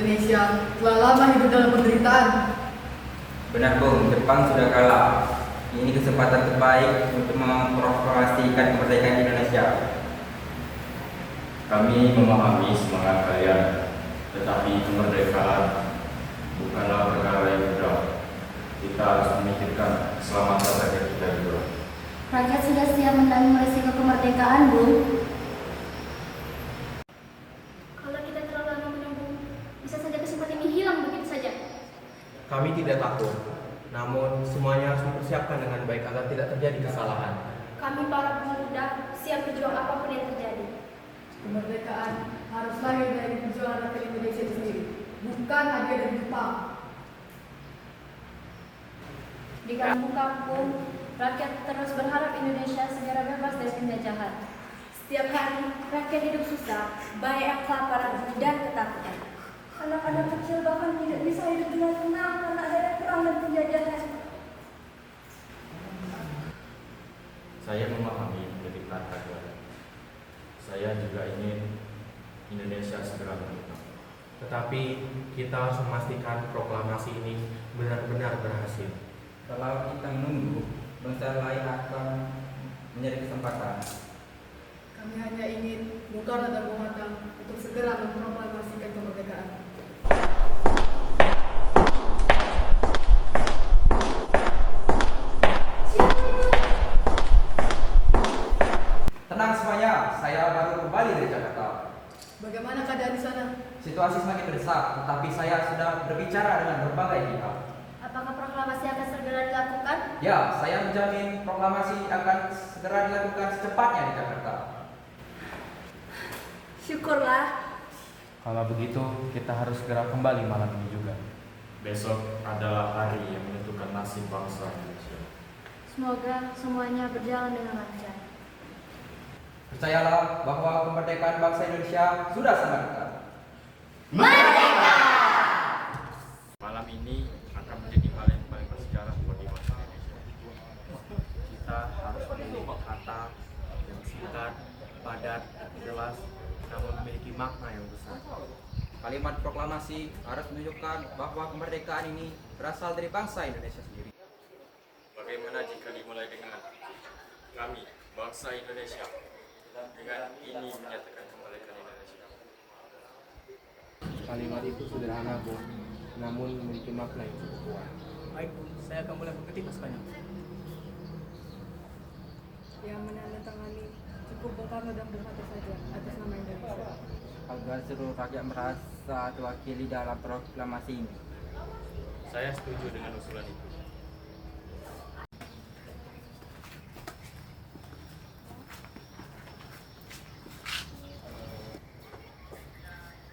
Indonesia telah lama hidup dalam penderitaan. Benar Bung, Jepang sudah kalah. Ini kesempatan terbaik untuk memproklamasikan kemerdekaan Indonesia. Kami memahami semangat kalian, tetapi kemerdekaan bukanlah perkara yang mudah. Kita harus memikirkan keselamatan rakyat kita juga. Rakyat sudah siap menanggung resiko kemerdekaan, Bu. Kalau kita terlalu lama menunggu, bisa saja kesempatan ini hilang begitu saja. Kami tidak takut, namun semuanya harus mempersiapkan dengan baik agar tidak terjadi kesalahan. Kami para pemuda siap berjuang apapun yang terjadi. Kemerdekaan harus lahir dari perjuangan rakyat Indonesia itu sendiri, bukan hadiah dari Jepang. Di kampung-kampung, rakyat terus berharap Indonesia segera bebas dari penjajahan. Setiap hari, rakyat hidup susah, banyak kelaparan dan ketakutan. Anak-anak kecil bahkan tidak bisa hidup dengan tenang karena ada perang dan penjajahan. Saya memahami ketika kalian. Saya juga ingin Indonesia segera merdeka. Tetapi kita harus memastikan proklamasi ini benar-benar berhasil. Kalau kita menunggu, bangsa lain akan menjadi kesempatan. Kami hanya ingin Bung Karno dan Bung Hatta untuk segera memproklamasikan kemerdekaan. Tenang semuanya, saya baru kembali dari Jakarta. Bagaimana keadaan di sana? Situasi semakin mendesak, tetapi saya sudah berbicara dengan berbagai pihak. Apakah proklamasi akan segera dilakukan? Ya, saya menjamin proklamasi akan segera dilakukan secepatnya di Jakarta. Syukurlah. Kalau begitu, kita harus segera kembali malam ini juga. Besok adalah hari yang menentukan nasib bangsa Indonesia. Semoga semuanya berjalan dengan lancar. Percayalah bahwa kemerdekaan bangsa Indonesia sudah sangat dekat. Malam ini akan menjadi hal yang paling bersejarah bagi bangsa Indonesia. Kita harus memiliki kata yang singkat, padat, jelas, namun memiliki makna yang besar. Kalimat proklamasi harus menunjukkan bahwa kemerdekaan ini berasal dari bangsa Indonesia sendiri. Bagaimana jika dimulai dengan kami, bangsa Indonesia, dengan ini menyatakan kemerdekaan Indonesia. Kalimat itu sederhana, Bu, namun memiliki makna yang cukup kuat. Baik, saya akan mulai mengerti pasukannya. Yang menandatangani cukup Bung Karno dan Bung Hatta saja atas nama Indonesia. Agar seluruh rakyat merasa terwakili dalam proklamasi ini. Saya setuju dengan usulan itu.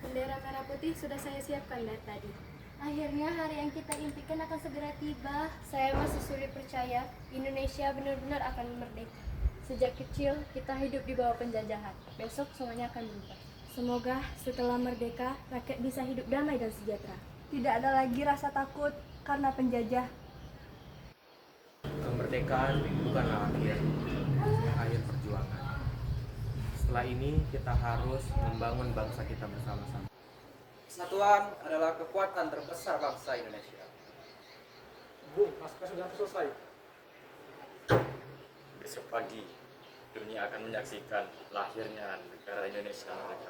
Bendera merah putih sudah saya siapkan dari tadi. Akhirnya hari yang kita impikan akan segera tiba. Saya masih sulit percaya Indonesia benar-benar akan merdeka. Sejak kecil kita hidup di bawah penjajahan. Besok semuanya akan berubah. Semoga setelah merdeka, rakyat bisa hidup damai dan sejahtera. Tidak ada lagi rasa takut karena penjajah. Kemerdekaan bukanlah akhir perjuangan. Setelah ini kita harus membangun bangsa kita bersama-sama. Kesatuan adalah kekuatan terbesar bangsa Indonesia. Bu, pasukan sudah selesai. Besok pagi, dunia akan menyaksikan lahirnya negara Indonesia merdeka.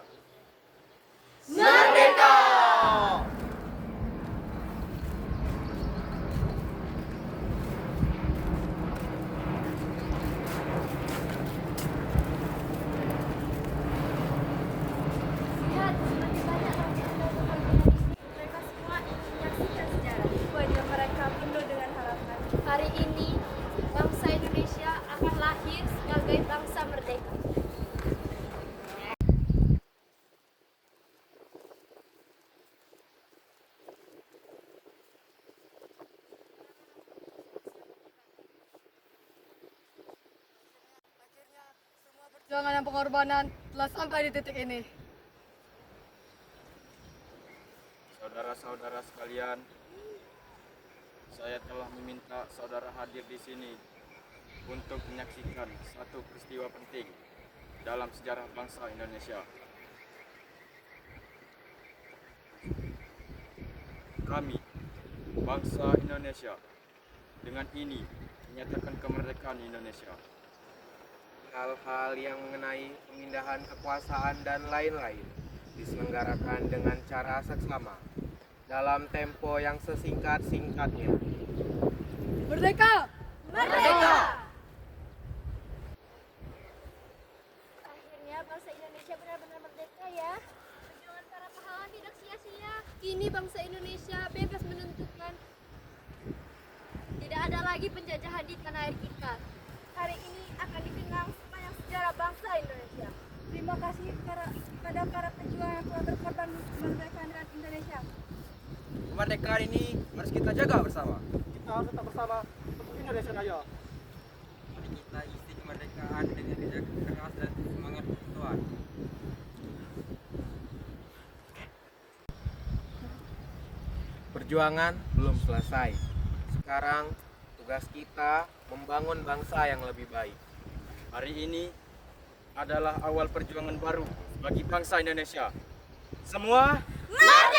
Lihat, semakin banyak rakyat melakukan Mereka semua ingin menyaksikan sejarah. Wajah mereka penuh dengan harapan. Hari ini, bangsa Indonesia akan lahir sebagai bangsa merdeka. Perjuangan dan pengorbanan telah sampai di titik ini. Saudara-saudara sekalian, saya telah meminta saudara hadir di sini untuk menyaksikan satu peristiwa penting dalam sejarah bangsa Indonesia. kami, bangsa Indonesia, dengan ini menyatakan kemerdekaan Indonesia. Hal-hal yang mengenai pemindahan kekuasaan dan lain-lain diselenggarakan dengan cara seksama dalam tempo yang sesingkat-singkatnya. Merdeka! Merdeka! Akhirnya bangsa Indonesia benar-benar merdeka ya. Perjuangan para pahlawan tidak sia-sia. Kini bangsa Indonesia bebas menentukan. Tidak ada lagi penjajahan di tanah air kita. Hari ini akan dikenang sepanjang sejarah bangsa Indonesia. Terima kasih kepada para pejuang yang telah berkorban untuk memerdekakan Indonesia. Kemerdekaan ini harus kita jaga bersama. Kita harus tetap bersama untuk Indonesia Raya. Mari kita isi kemerdekaan dengan kerja keras dan semangat persatuan. Perjuangan belum selesai. Sekarang tugas kita membangun bangsa yang lebih baik. Hari ini adalah awal perjuangan baru bagi bangsa Indonesia. Semua Merdeka!